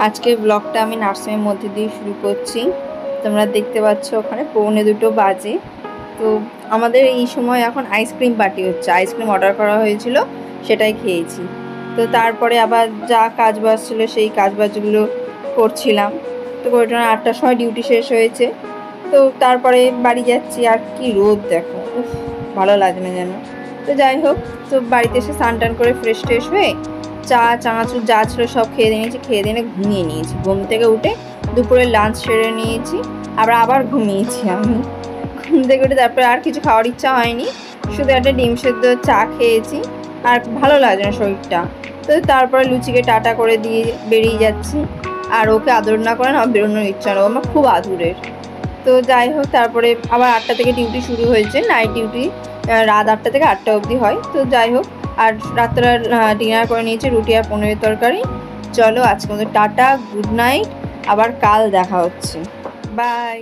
আজকের ব্লগটা আমি নার্সিংয়ের মধ্যে দিয়ে শুরু করছি। তোমরা দেখতে পাচ্ছ ওখানে 1:45 বাজে। তো আমাদের এই সময় এখন আইসক্রিম পার্টি হচ্ছে, আইসক্রিম অর্ডার করা হয়েছিল, সেটাই খেয়েছি। তো তারপরে আবার যা কাজবাজ ছিল সেই কাজবাজগুলো করছিলাম। তো করে 8টার সময় ডিউটি শেষ হয়েছে। তো তারপরে বাড়ি যাচ্ছি, আর কি রোদ দেখো, ভালো লাগে না যেন। তো যাই হোক, তো বাড়িতে এসে স্নান টান করে ফ্রেশ ট্রেশ হয়ে চা চানাচুর যা ছিল সব খেয়ে নিয়েছি, খেয়ে দিয়ে ঘুমিয়ে নিয়েছি। ঘুম থেকে উঠে দুপুরে লাঞ্চ সেরে নিয়েছি, আবার ঘুমিয়েছি। আমি ঘুম থেকে উঠে তারপরে আর কিছু খাওয়ার ইচ্ছা হয়নি, শুধু একটা ডিম সেদ্ধ চা খেয়েছি, আর ভালো লাগে না শরীরটা। তো তারপরে লুচিকে টাটা করে দিয়ে বেরিয়ে যাচ্ছি। আর ওকে আদর না করে না বেরোনোর ইচ্ছা নেই, আমার খুব আদুরের। তো যাই হোক, তারপরে আবার 8টা থেকে ডিউটি শুরু হয়েছে, নাইট ডিউটি। রাত 8টা থেকে 8টা অবধি হয়। তো যাই হোক, আর রাত্রে ডিনার করে নিয়েছি রুটি আর পনিরের তরকারি। চলো আজকে মতো টাটা, গুড নাইট, আবার কাল দেখা হচ্ছে, বাই।